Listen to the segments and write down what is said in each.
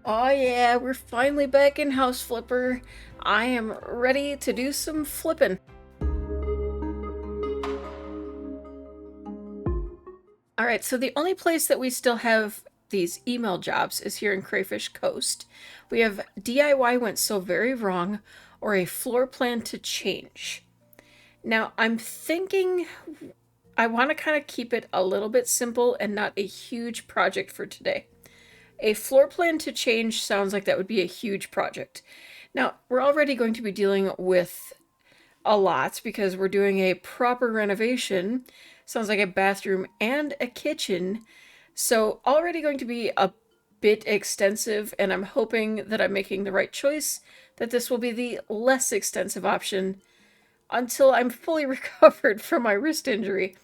Oh yeah, we're finally back in House Flipper. I am ready to do some flipping. Alright, so the only place that we still have these email jobs is here in Crayfish Coast. We have DIY went so very wrong, or a floor plan to change. Now, I'm thinking I want to kind of keep it a little bit simple and not a huge project for today. A floor plan to change sounds like that would be a huge project. Now, we're already going to be dealing with a lot because we're doing a proper renovation. Sounds like a bathroom and a kitchen. So, already going to be a bit extensive, and I'm hoping that I'm making the right choice, that this will be the less extensive option until I'm fully recovered from my wrist injury.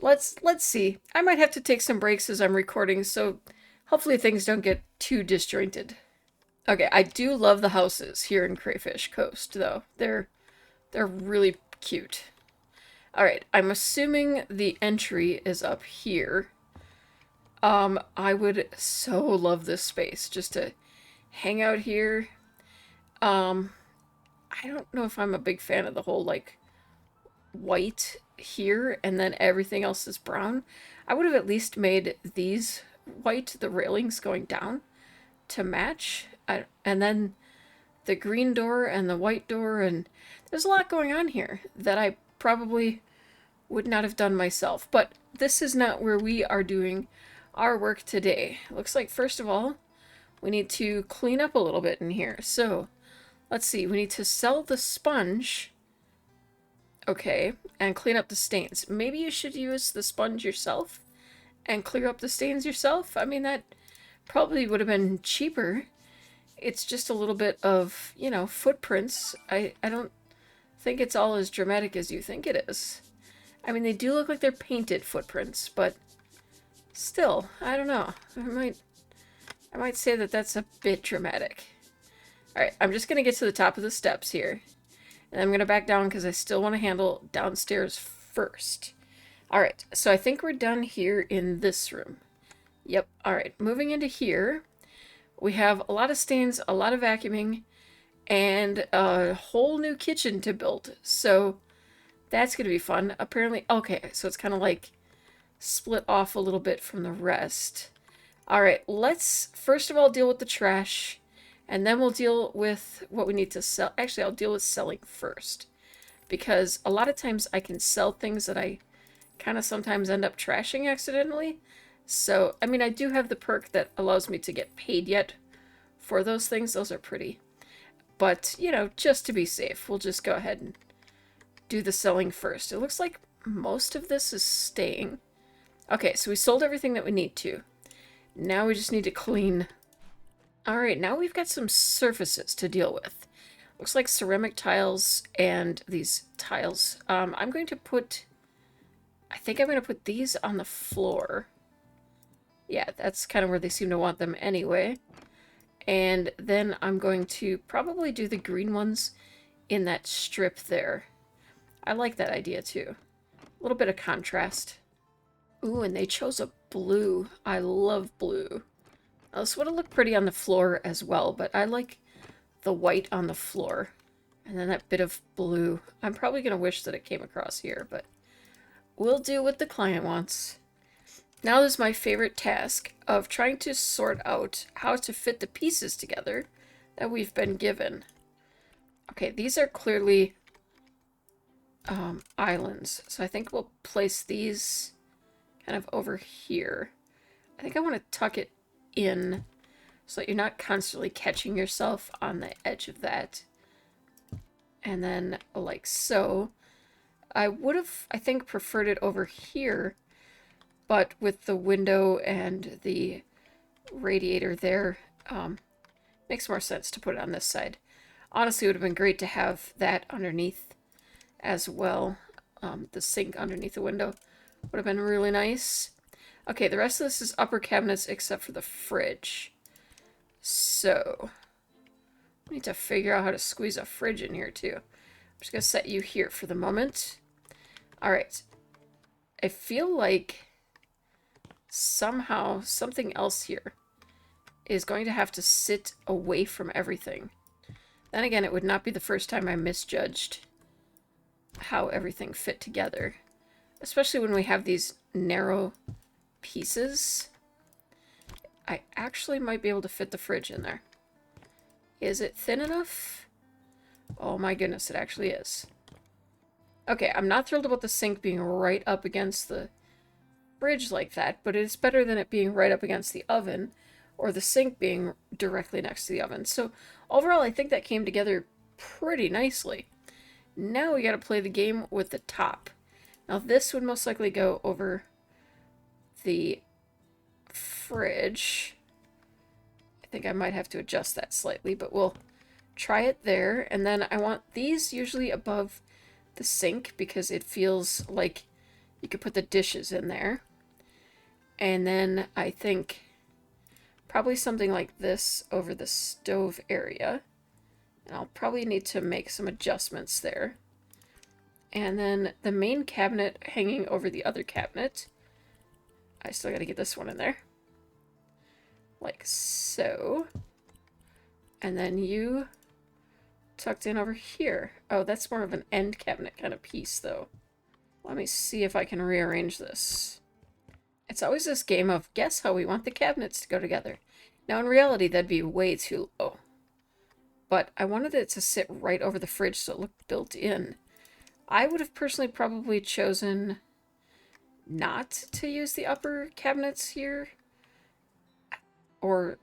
Let's see. I might have to take some breaks as I'm recording, so hopefully things don't get too disjointed. Okay, I do love the houses here in Crayfish Coast though. They're really cute. All right, I'm assuming the entry is up here. I would so love this space just to hang out here. Um, I don't know if I'm a big fan of the whole like white here and then everything else is brown. I would have at least made these white, the railings going down to match. And then the green door and the white door, and there's a lot going on here that I probably would not have done myself. But this is not where we are doing our work today. Looks like, first of all, we need to clean up a little bit in here. So, let's see, we need to sell the sponge. Okay, and clean up the stains. Maybe you should use the sponge yourself and clear up the stains yourself. I mean, that probably would have been cheaper. It's just a little bit of, footprints. I don't think it's all as dramatic as you think it is. I mean, they do look like they're painted footprints, but still, I don't know. I might say that that's a bit dramatic. All right, I'm just going to get to the top of the steps here. And I'm going to back down because I still want to handle downstairs first. All right, so I think we're done here in this room. Yep, all right, moving into here. We have a lot of stains, a lot of vacuuming, and a whole new kitchen to build. So that's going to be fun. Apparently, okay, so it's kind of like split off a little bit from the rest. All right, let's first of all deal with the trash, and then we'll deal with what we need to sell. Actually, I'll deal with selling first, because a lot of times I can sell things that I kind of sometimes end up trashing accidentally. So, I mean, I do have the perk that allows me to get paid yet for those things. Those are pretty. But, just to be safe, we'll just go ahead and do the selling first. It looks like most of this is staying. Okay, so we sold everything that we need to. Now we just need to clean. Alright, now we've got some surfaces to deal with. Looks like ceramic tiles and these tiles. I'm going to put... I think I'm going to put these on the floor. Yeah, that's kind of where they seem to want them anyway. And then I'm going to probably do the green ones in that strip there. I like that idea too. A little bit of contrast. Ooh, and they chose a blue. I love blue. Now, this would have looked pretty on the floor as well, but I like the white on the floor. And then that bit of blue. I'm probably going to wish that it came across here, but we'll do what the client wants. Now is my favorite task of trying to sort out how to fit the pieces together that we've been given. Okay, these are clearly islands, so I think we'll place these kind of over here. I think I want to tuck it in so that you're not constantly catching yourself on the edge of that. And then like so. I would have, I think, preferred it over here, but with the window and the radiator there, makes more sense to put it on this side. Honestly, it would have been great to have that underneath as well. The sink underneath the window would have been really nice. Okay, the rest of this is upper cabinets except for the fridge. So, I need to figure out how to squeeze a fridge in here too. I'm just going to set you here for the moment. Alright. I feel like somehow something else here is going to have to sit away from everything. Then again, it would not be the first time I misjudged how everything fit together. Especially when we have these narrow pieces. I actually might be able to fit the fridge in there. Is it thin enough? Oh my goodness, it actually is. Okay, I'm not thrilled about the sink being right up against the fridge like that, but it's better than it being right up against the oven, or the sink being directly next to the oven. So overall, I think that came together pretty nicely. Now we gotta play the game with the top. Now this would most likely go over the fridge. I think I might have to adjust that slightly, but we'll try it there. And then I want these usually above the sink because it feels like you could put the dishes in there. And then I think probably something like this over the stove area. And I'll probably need to make some adjustments there. And then the main cabinet hanging over the other cabinet. I still gotta get this one in there. Like so. And then you tucked in over here. Oh, that's more of an end cabinet kind of piece, though. Let me see if I can rearrange this. It's always this game of guess how we want the cabinets to go together. Now, in reality, that'd be way too low. But I wanted it to sit right over the fridge so it looked built in. I would have personally probably chosen not to use the upper cabinets here. Or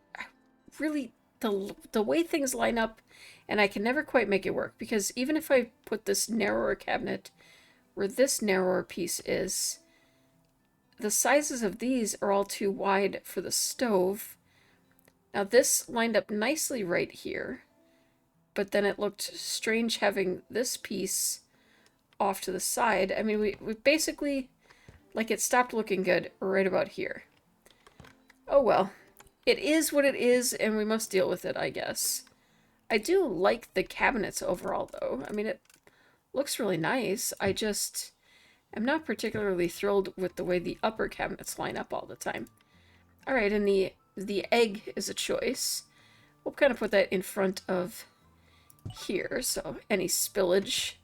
really, the way things line up, and I can never quite make it work, because even if I put this narrower cabinet where this narrower piece is, the sizes of these are all too wide for the stove. Now this lined up nicely right here, but then it looked strange having this piece off to the side. I mean, we basically, like, it stopped looking good right about here. Oh well. It is what it is, and we must deal with it, I guess. I do like the cabinets overall, though. I mean, it looks really nice. I just am not particularly thrilled with the way the upper cabinets line up all the time. All right, and the egg is a choice. We'll kind of put that in front of here, so any spillage.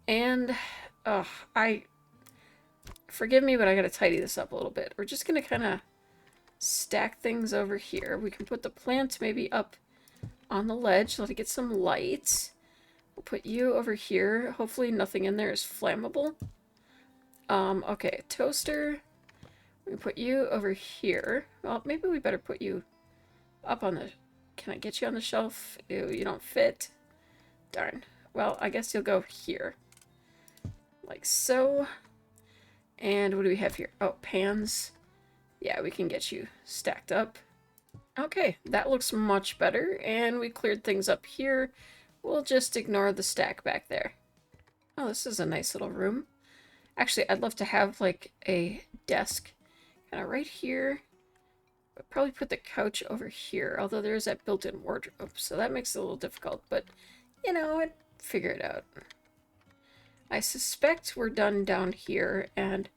And, forgive me, but I gotta tidy this up a little bit. We're just gonna kind of stack things over here. We can put the plant maybe up on the ledge, let it get some light. We'll put you over here. Hopefully nothing in there is flammable. Okay, toaster. We put you over here. Well, maybe we better put you up on the... Can I get you on the shelf? Ew, you don't fit. Darn. Well, I guess you'll go here. Like so. And what do we have here? Oh, pans. Yeah, we can get you stacked up. Okay, that looks much better, and we cleared things up here. We'll just ignore the stack back there. Oh, this is a nice little room. Actually, I'd love to have, like, a desk kind of right here. I'd probably put the couch over here, although there's that built-in wardrobe, so that makes it a little difficult, but, you know, I'd figure it out. I suspect we're done down here, and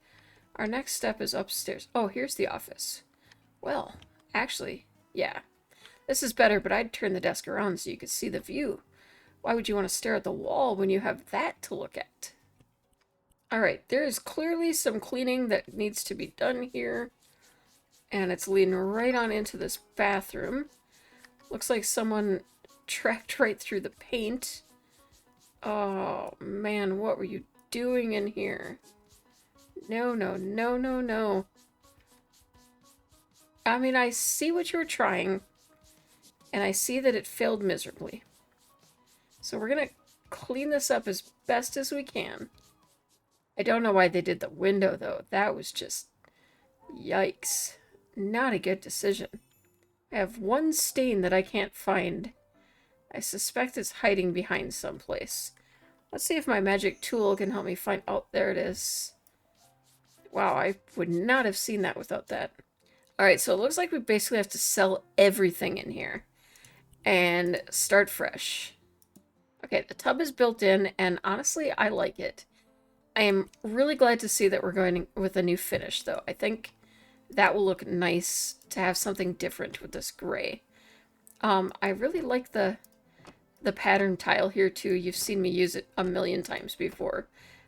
our next step is upstairs. Oh, here's the office. Well, actually, yeah. This is better, but I'd turn the desk around so you could see the view. Why would you want to stare at the wall when you have that to look at? Alright, there is clearly some cleaning that needs to be done here. And it's leading right on into this bathroom. Looks like someone tracked right through the paint. Oh, man, what were you doing in here? No, no, no, no, no. I mean, I see what you were trying, and I see that it failed miserably. So we're gonna clean this up as best as we can. I don't know why they did the window, though. That was just... yikes. Not a good decision. I have one stain that I can't find. I suspect it's hiding behind someplace. Let's see if my magic tool can help me find... Oh, there it is. Wow, I would not have seen that without that. Alright, so it looks like we basically have to sell everything in here. And start fresh. Okay, the tub is built in, and honestly, I like it. I am really glad to see that we're going with a new finish, though. I think That will look nice to have something different with this gray. I really like the pattern tile here too. You've seen me use it a million times before,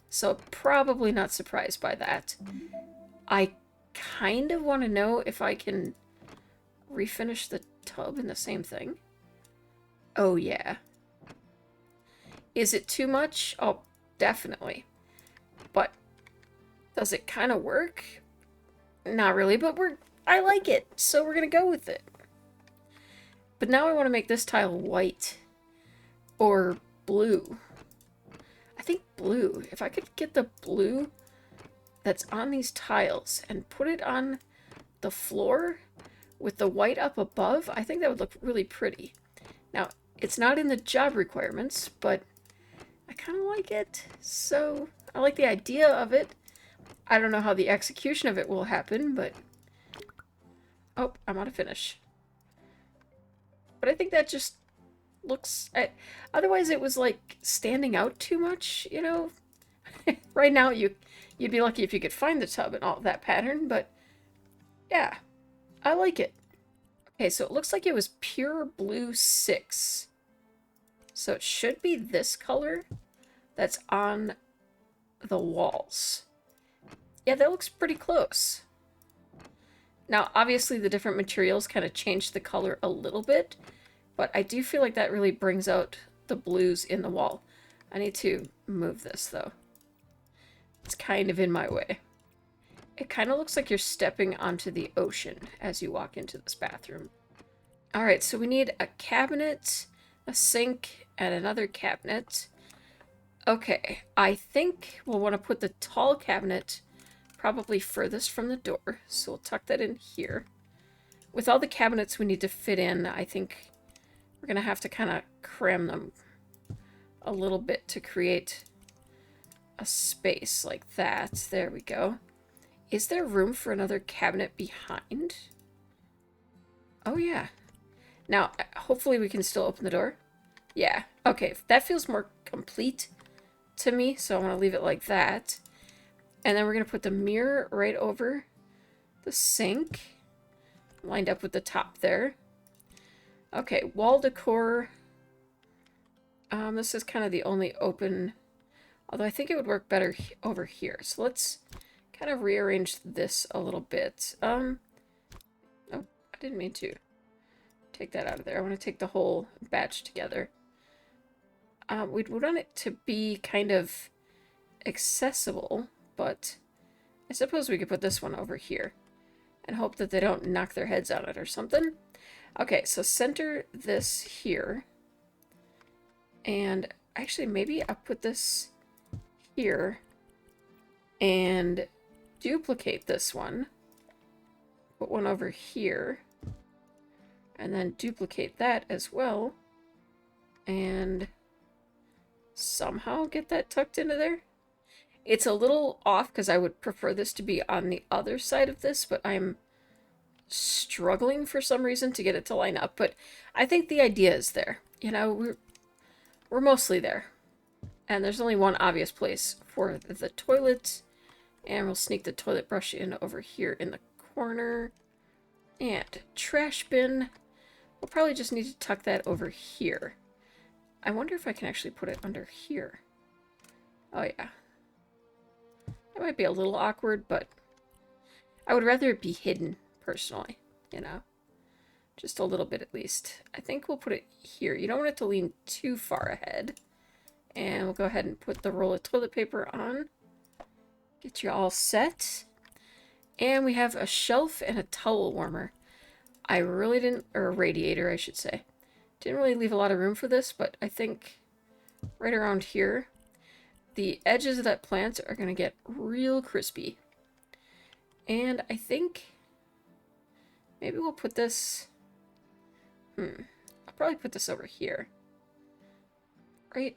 so probably not surprised by that. I kind of want to know if I can refinish the tub in the same thing. Oh yeah. Is it too much? Oh, definitely. But does it kind of work? Not really, but I like it, so we're gonna go with it. But now I want to make this tile white. Or blue. I think blue. If I could get the blue that's on these tiles and put it on the floor with the white up above, I think that would look really pretty. Now, it's not in the job requirements, but I kind of like it. So, I like the idea of it. I don't know how the execution of it will happen, but... Oh, I'm out of finish. But I think that just looks... Otherwise, it was like standing out too much, you know? Right now, you'd be lucky if you could find the tub and all that pattern, but yeah, I like it. Okay, so it looks like it was pure blue 6. So it should be this color that's on the walls. Yeah, that looks pretty close. Now, obviously, the different materials kind of change the color a little bit, but I do feel like that really brings out the blues in the wall. I need to move this, though. It's kind of in my way. It kind of looks like you're stepping onto the ocean as you walk into this bathroom. Alright, so we need a cabinet, a sink, and another cabinet. Okay, I think we'll want to put the tall cabinet probably furthest from the door, so we'll tuck that in here. With all the cabinets we need to fit in, I think we're going to have to kind of cram them a little bit to create a space like that. There we go. Is there room for another cabinet behind? Oh, yeah. Now, hopefully we can still open the door. Yeah. Okay, that feels more complete to me, so I want to leave it like that. And then we're going to put the mirror right over the sink, lined up with the top there. Okay, wall decor. This is kind of the only open, although I think it would work better over here. So let's kind of rearrange this a little bit. Oh, I didn't mean to take that out of there. I want to take the whole batch together. We'd want it to be kind of accessible, but I suppose we could put this one over here and hope that they don't knock their heads on it or something. Okay, so center this here. And actually, maybe I'll put this here and duplicate this one. Put one over here. And then duplicate that as well. And somehow get that tucked into there. It's a little off because I would prefer this to be on the other side of this, but I'm struggling for some reason to get it to line up. But I think the idea is there. You know, we're mostly there. And there's only one obvious place for the toilet. And we'll sneak the toilet brush in over here in the corner. And trash bin. We'll probably just need to tuck that over here. I wonder if I can actually put it under here. Oh, yeah. That might be a little awkward, but I would rather it be hidden, personally, you know? Just a little bit at least. I think we'll put it here. You don't want it to lean too far ahead. And we'll go ahead and put the roll of toilet paper on. Get you all set. And we have a shelf and a towel warmer. I really didn't, or a radiator, I should say. Didn't really leave a lot of room for this, but I think right around here, the edges of that plant are going to get real crispy. And I think maybe we'll put this... I'll probably put this over here. Right?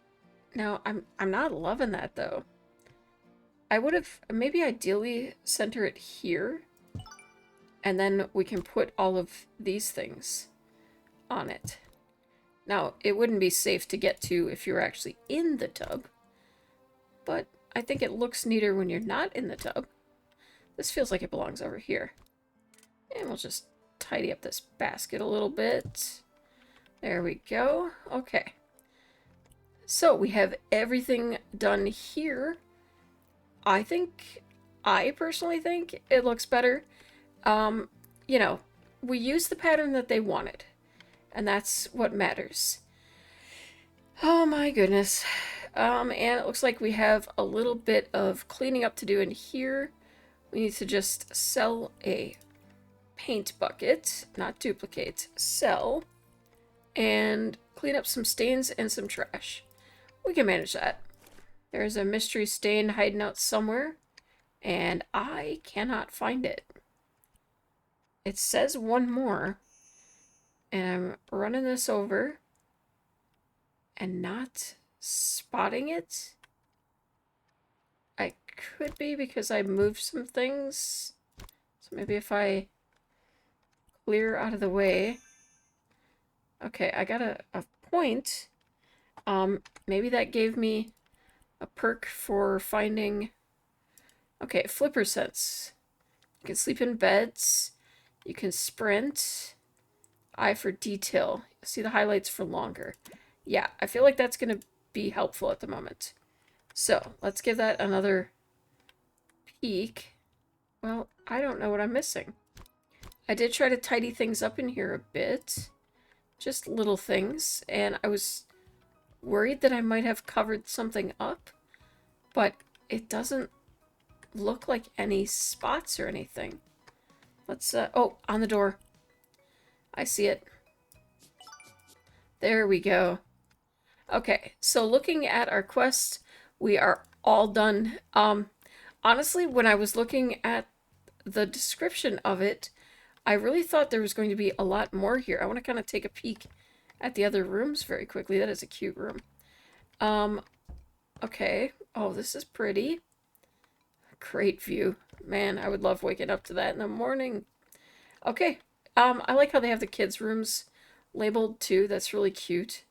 Now, I'm not loving that, though. I would have maybe ideally center it here. And then we can put all of these things on it. Now, it wouldn't be safe to get to if you're actually in the tub. But I think it looks neater when you're not in the tub. This feels like it belongs over here. And we'll just tidy up this basket a little bit. There we go. Okay. So we have everything done here. I personally think it looks better. You know, we used the pattern that they wanted, and that's what matters. Oh my goodness. And it looks like we have a little bit of cleaning up to do in here. We need to just sell a paint bucket, not duplicate, sell, and clean up some stains and some trash. We can manage that. There's a mystery stain hiding out somewhere, and I cannot find it. It says one more, and I'm running this over and not spotting it. I could be because I moved some things. So maybe if I clear out of the way. Okay, I got a point. Maybe that gave me a perk for finding... Okay, flipper sense. You can sleep in beds. You can sprint. Eye for detail. See the highlights for longer. Yeah, I feel like that's going to be helpful at the moment. So, let's give that another peek. Well, I don't know what I'm missing. I did try to tidy things up in here a bit. Just little things. And I was worried that I might have covered something up. But it doesn't look like any spots or anything. Let's, oh, on the door. I see it. There we go. Okay, so looking at our quest, we are all done. Honestly, when I was looking at the description of it, I really thought there was going to be a lot more here. I want to kind of take a peek at the other rooms very quickly. That is a cute room. Okay. Oh, this is pretty. Great view. Man, I would love waking up to that in the morning. Okay. I like how they have the kids' rooms labeled too. That's really cute.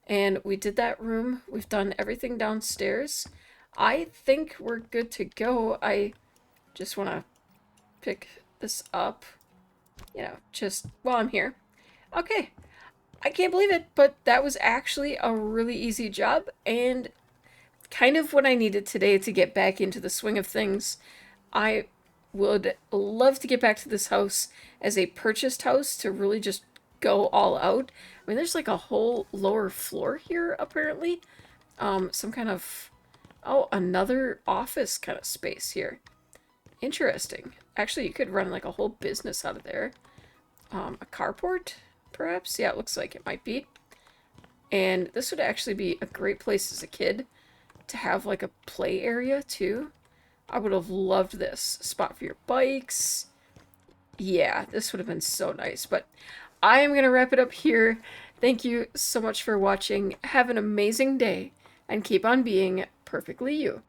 And we did that room. We've done everything downstairs. I think we're good to go. I just want to pick this up, you know, just while I'm here. Okay. I can't believe it, but that was actually a really easy job and kind of what I needed today to get back into the swing of things. I would love to get back to this house as a purchased house to really just go all out. I mean, there's like a whole lower floor here, apparently. Some kind of... Oh, another office kind of space here. Interesting. Actually, you could run like a whole business out of there. A carport, perhaps? Yeah, it looks like it might be. And this would actually be a great place as a kid to have like a play area, too. I would have loved this. Spot for your bikes. Yeah, this would have been so nice. But I am going to wrap it up here. Thank you so much for watching. Have an amazing day, and keep on being perfectly you.